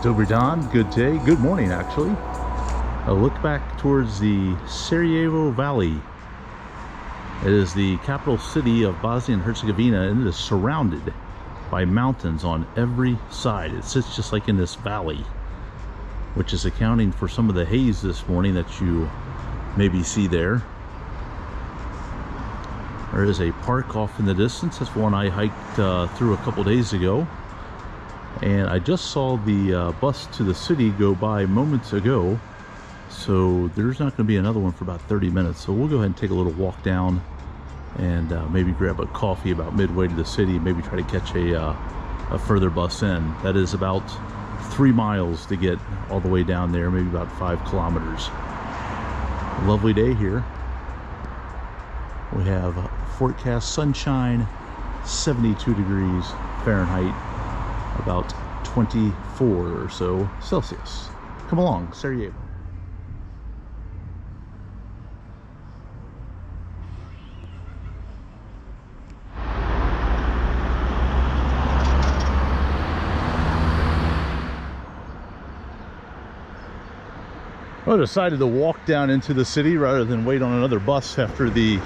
Dober Dan, good day, good morning actually. A look back towards the Sarajevo Valley. It is the capital city of Bosnia and Herzegovina, and it is surrounded by mountains on every side. It sits just like in this valley, which is accounting for some of the haze this morning that you maybe see there. There is a park off in the distance. That's one I hiked through a couple days ago. And I just saw the bus to the city go by moments ago, so there's not going to be another one for about 30 minutes. So we'll go ahead and take a little walk down and maybe grab a coffee about midway to the city, maybe try to catch a further bus in. That is about 3 miles to get all the way down there, maybe about 5 kilometers. Lovely day here. We have forecast sunshine, 72 degrees Fahrenheit, about 24 or so Celsius. Come along, Sarajevo. I decided to walk down into the city rather than wait on another bus after the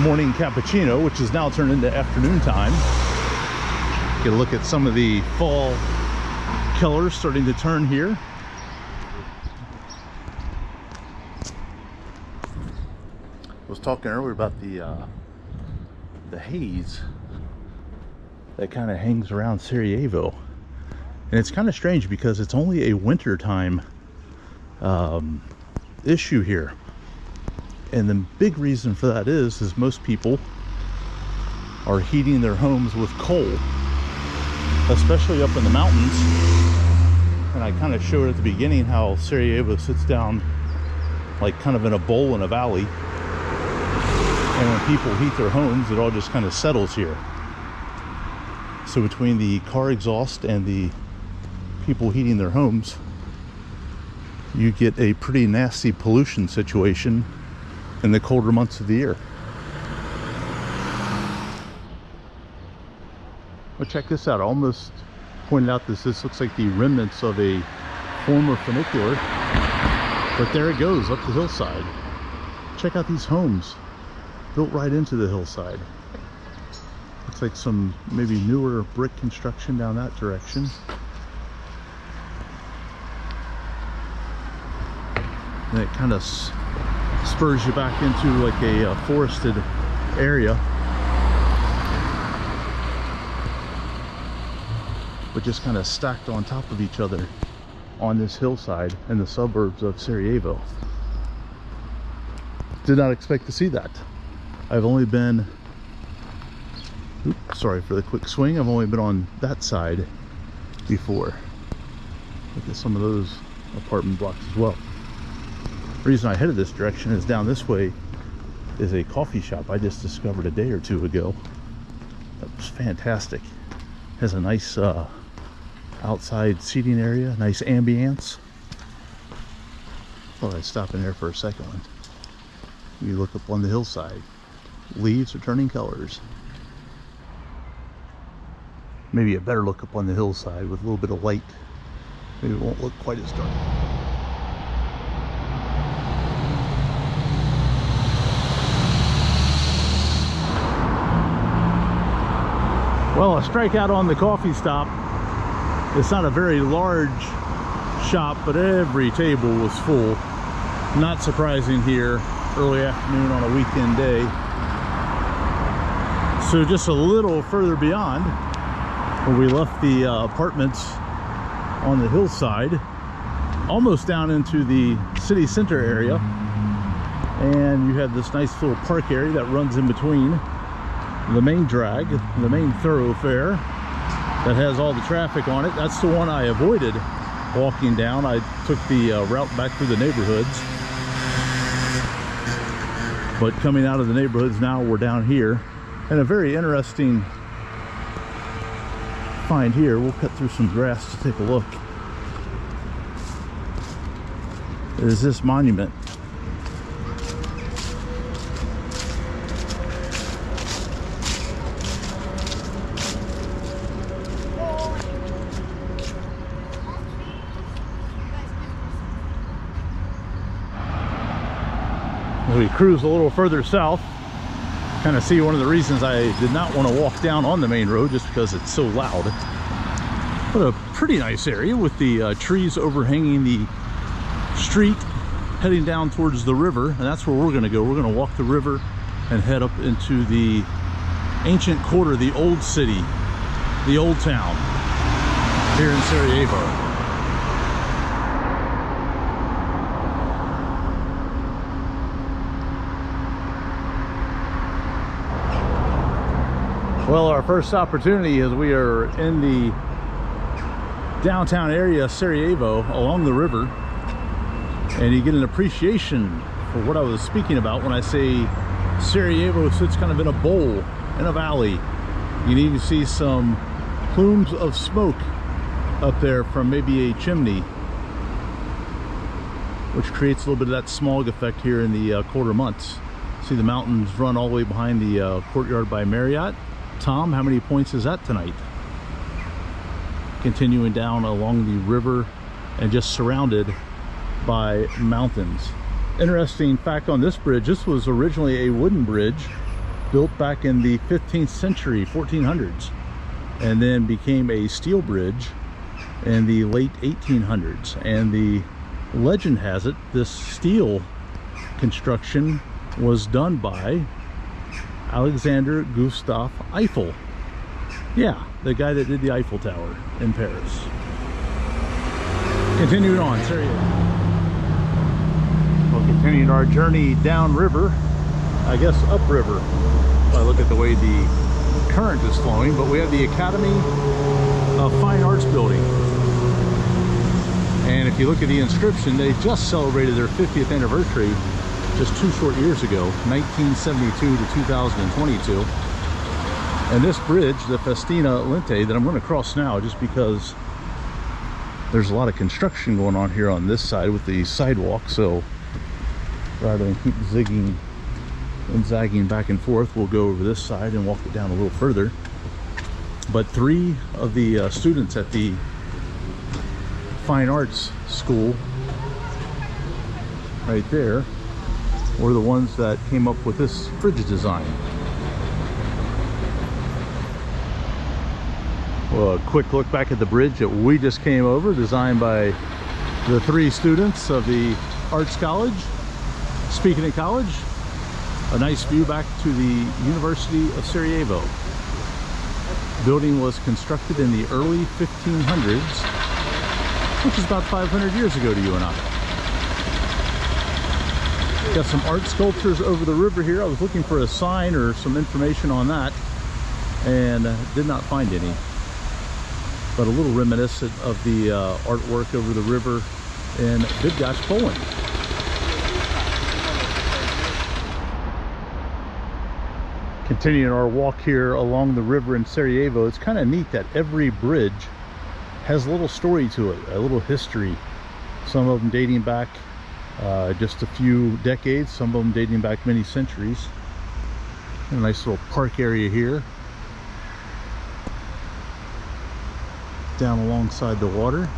morning cappuccino, which is now turned into afternoon time. Get a look at some of the fall colors starting to turn here. I was talking earlier about the haze that kind of hangs around Sarajevo, and it's kind of strange because it's only a wintertime issue here, and the big reason for that is most people are heating their homes with coal, especially up in the mountains. And I kind of showed at the beginning how Sarajevo sits down like kind of in a bowl in a valley, and when people heat their homes, it all just kind of settles here. So between the car exhaust and the people heating their homes, you get a pretty nasty pollution situation in the colder months of the year. Well, check this out. I almost pointed out this looks like the remnants of a former funicular, but there it goes up the hillside. Check out these homes built right into the hillside. Looks like some maybe newer brick construction down that direction. And it kind of spurs you back into like a forested area, but just kind of stacked on top of each other on this hillside in the suburbs of Sarajevo. Did not expect to see that. I've only been, oops, sorry for the quick swing, I've only been on that side before. Look at some of those apartment blocks as well. The reason I headed this direction is down this way is a coffee shop I just discovered a day or two ago. That was fantastic. Has a nice outside seating area, nice ambience. Thought I'd stop in there for a second one. You look up on the hillside, leaves are turning colors. Maybe a better look up on the hillside with a little bit of light. Maybe it won't look quite as dark. Well, a strikeout on the coffee stop. It's not a very large shop, but every table was full. Not surprising here, early afternoon on a weekend day. So just a little further beyond, where we left the apartments on the hillside, almost down into the city center area. And you have this nice little park area that runs in between the main drag, the main thoroughfare that has all the traffic on it. That's the one I avoided walking down. I took the route back through the neighborhoods. But coming out of the neighborhoods now, we're down here. And a very interesting find here. We'll cut through some grass to take a look. Is this monument. We cruise a little further south, kind of see one of the reasons I did not want to walk down on the main road, just because it's so loud. But a pretty nice area with the trees overhanging the street, heading down towards the river, and that's where we're going to go. We're going to walk the river and head up into the ancient quarter, the old city, the old town here in Sarajevo. Well, our first opportunity is we are in the downtown area, Sarajevo, along the river, and you get an appreciation for what I was speaking about when I say Sarajevo sits kind of in a bowl, in a valley. You need to see some plumes of smoke up there from maybe a chimney, which creates a little bit of that smog effect here in the colder months. See the mountains run all the way behind the courtyard by Marriott. Tom, how many points is that tonight? Continuing down along the river and just surrounded by mountains. Interesting fact on this bridge, this was originally a wooden bridge built back in the 15th century, 1400s, and then became a steel bridge in the late 1800s. And the legend has it, this steel construction was done by Alexander Gustave Eiffel. Yeah, the guy that did the Eiffel Tower in Paris. Continuing on, Sarajevo. We'll continue our journey downriver, I guess upriver. If I look at the way the current is flowing, but we have the Academy of Fine Arts building. And if you look at the inscription, they just celebrated their 50th anniversary just 2 short years ago, 1972 to 2022. And this bridge, the Festina Lente, that I'm going to cross now just because there's a lot of construction going on here on this side with the sidewalk, so rather than keep zigging and zagging back and forth, we'll go over this side and walk it down a little further. But 3 of the students at the Fine Arts School right there were the ones that came up with this bridge design. Well, a quick look back at the bridge that we just came over, designed by the 3 students of the Arts College. Speaking of college, a nice view back to the University of Sarajevo. The building was constructed in the early 1500s, which is about 500 years ago to you and I. Got some art sculptures over the river here. I was looking for a sign or some information on that and did not find any. But a little reminiscent of the artwork over the river in Bydgoszcz, Poland. Continuing our walk here along the river in Sarajevo, it's kind of neat that every bridge has a little story to it, a little history. Some of them dating back just a few decades, some of them dating back many centuries. A nice little park area here down alongside the water.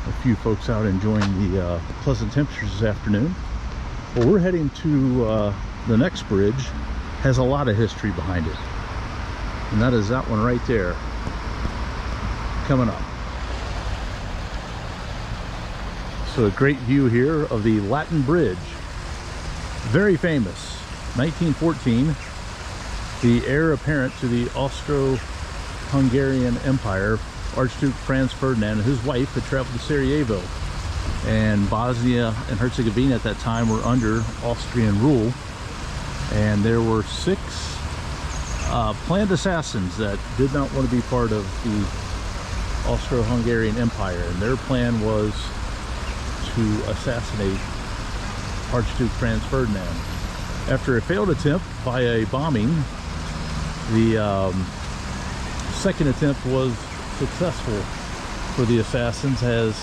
A few folks out enjoying the pleasant temperatures this afternoon. Well, we're heading to the next bridge, has a lot of history behind it. And that is that one right there, coming up. So a great view here of the Latin Bridge. Very famous. 1914, the heir apparent to the Austro-Hungarian Empire, Archduke Franz Ferdinand, and his wife had traveled to Sarajevo. And Bosnia and Herzegovina at that time were under Austrian rule. And there were 6 planned assassins that did not want to be part of the Austro-Hungarian Empire. And their plan was to assassinate Archduke Franz Ferdinand. After a failed attempt by a bombing, the second attempt was successful for the assassins, as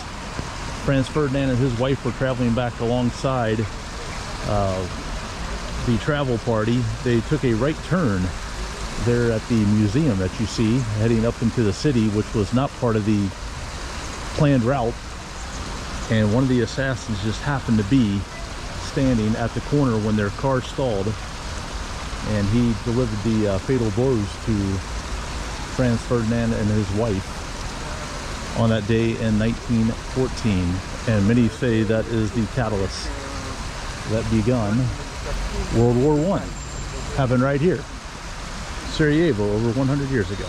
Franz Ferdinand and his wife were traveling back alongside the travel party. They took a right turn there at the museum that you see heading up into the city, which was not part of the planned route, and one of the assassins just happened to be standing at the corner when their car stalled, and he delivered the fatal blows to Franz Ferdinand and his wife on that day in 1914. And many say that is the catalyst that begun World War I, happened right here, Sarajevo, over 100 years ago.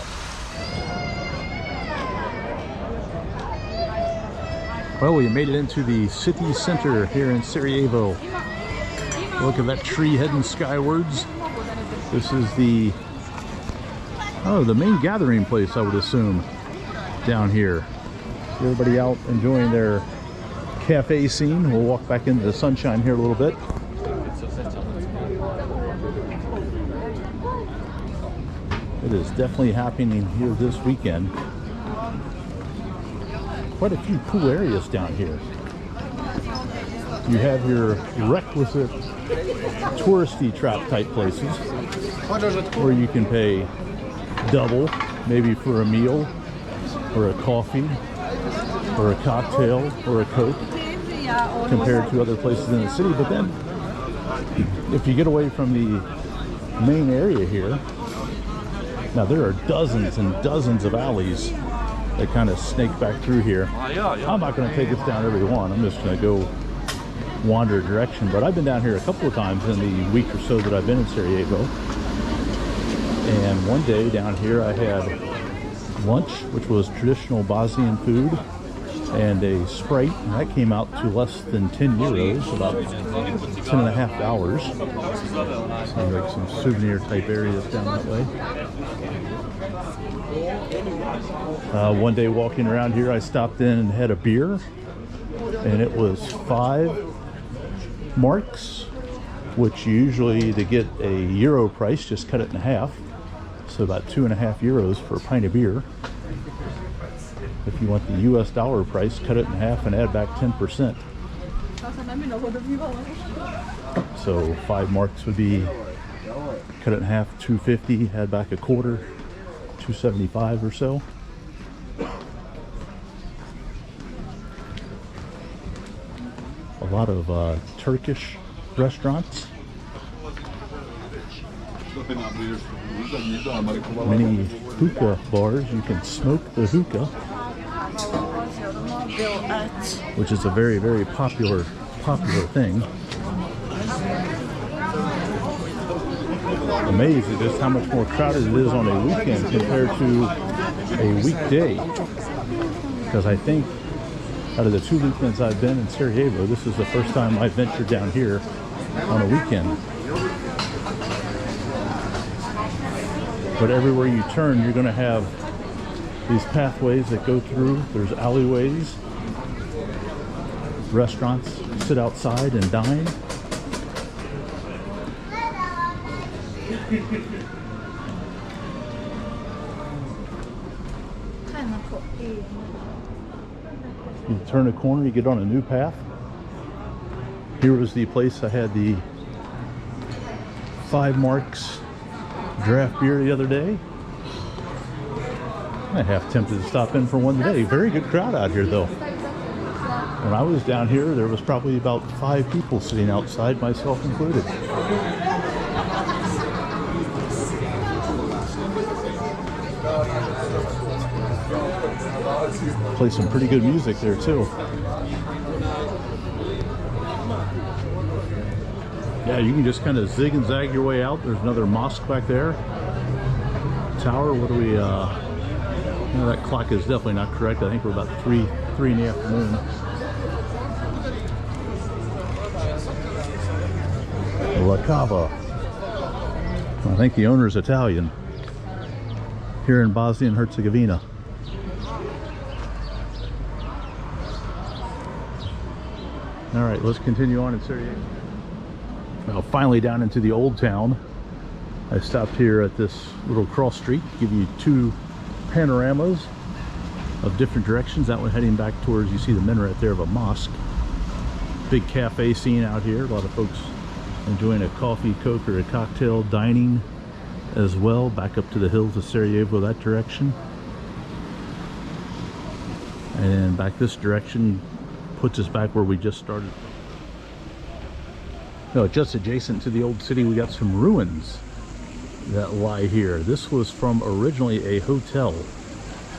Well, we made it into the city center here in Sarajevo. Look at that tree heading skywards. This is the main gathering place, I would assume, down here. Everybody out enjoying their cafe scene. We'll walk back into the sunshine here a little bit. It is definitely happening here this weekend. Quite a few cool areas down here. You have your requisite touristy trap type places where you can pay double, maybe for a meal or a coffee or a cocktail or a Coke, compared to other places in the city. But then if you get away from the main area here, now there are dozens and dozens of alleys that kind of snake back through here. I'm not going to take us down every one. I'm just going to go wander a direction. But I've been down here a couple of times in the week or so that I've been in Sarajevo. And one day down here I had lunch, which was traditional Bosnian food, and a Sprite, and that came out to less than 10 euros, about $10.50. So like some souvenir type areas down that way. One day walking around here, I stopped in and had a beer, and it was 5 marks, which usually to get a euro price, just cut it in half. So about 2.5 euros for a pint of beer. If you want the US dollar price, cut it in half and add back 10%. So 5 marks would be, cut it in half, 250, add back a quarter, 275 or so. A lot of Turkish restaurants. Many hookah bars. You can smoke the hookah, which is a very, very popular thing. Amazed at just how much more crowded it is on a weekend compared to a weekday. Because I think out of the 2 weekends I've been in Sarajevo, this is the first time I've ventured down here on a weekend. But everywhere you turn, you're going to have these pathways that go through. There's alleyways, restaurants, sit outside and dine. You turn a corner, you get on a new path. Here was the place I had the 5 marks draft beer the other day. I'm half tempted to stop in for one today. Very good crowd out here though. When I was down here, there was probably about 5 people sitting outside, myself included. Play some pretty good music there too. Yeah, you can just kind of zig and zag your way out. There's another mosque back there. Tower, what do we, no, that clock is definitely not correct. I think we're about 3 in the afternoon. La Cava. I think the owner's Italian here in Bosnia and Herzegovina. All right, let's continue on in Sarajevo. Well, finally down into the old town. I stopped here at this little cross street, give you 2 panoramas of different directions. That one heading back towards, you see the minaret there of a mosque. Big cafe scene out here. A lot of folks enjoying a coffee, coke, or a cocktail, dining as well. Back up to the hills of Sarajevo, that direction. And then back this direction puts us back where we just started. No, just adjacent to the old city, we got some ruins that lie here. This was from originally a hotel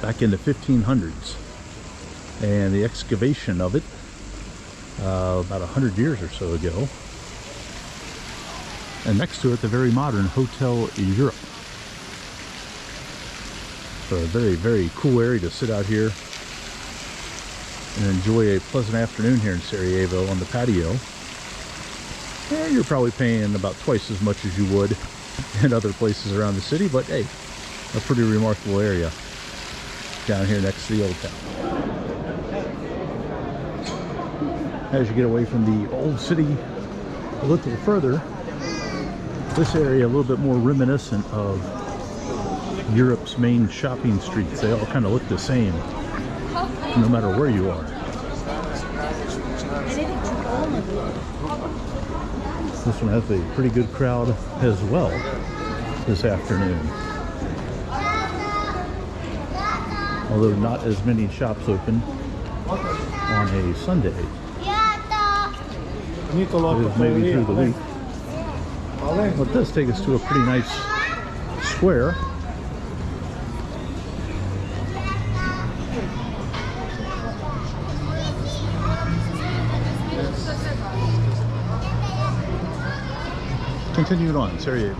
back in the 1500s, and the excavation of it about 100 years or so ago. And next to it, the very modern Hotel Europe. So a very, very cool area to sit out here and enjoy a pleasant afternoon here in Sarajevo on the patio. Yeah, you're probably paying about twice as much as you would in other places around the city, but hey, a pretty remarkable area down here next to the old town. As you get away from the old city a little further, this area a little bit more reminiscent of Europe's main shopping streets. They all kind of look the same no matter where you are. This one has a pretty good crowd as well this afternoon. Although not as many shops open on a Sunday. It is maybe through the week. But it does take us to a pretty nice square. Continuing on, Sarajevo.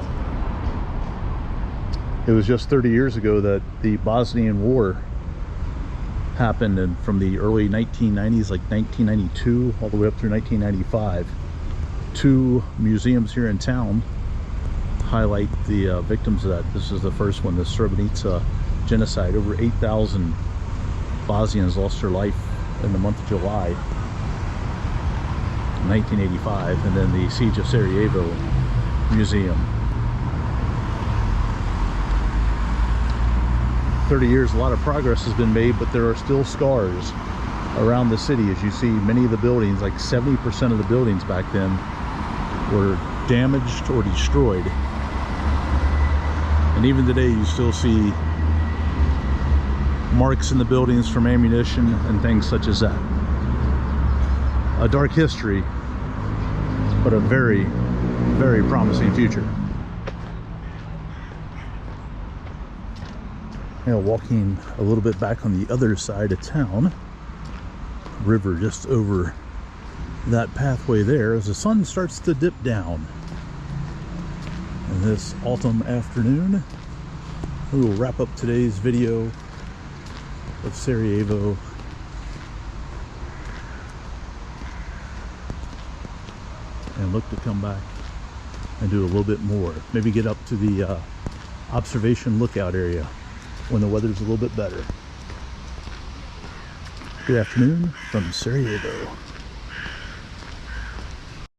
It was just 30 years ago that the Bosnian War happened, and from the early 1990s, like 1992, all the way up through 1995. 2 museums here in town highlight the victims of that. This is the first one, the Srebrenica genocide. Over 8,000 Bosnians lost their life in the month of July 1985, and then the Siege of Sarajevo Museum. 30 years, a lot of progress has been made, but there are still scars around the city. As you see, many of the buildings, like 70% of the buildings back then, were damaged or destroyed. And even today you still see marks in the buildings from ammunition and things such as that. A dark history, but a very, very promising future. Now walking a little bit back on the other side of town, river just over that pathway there, as the sun starts to dip down. And this autumn afternoon, we will wrap up today's video of Sarajevo. And look to come back and do a little bit more. Maybe get up to the observation lookout area when the weather's a little bit better. Good afternoon from Sarajevo.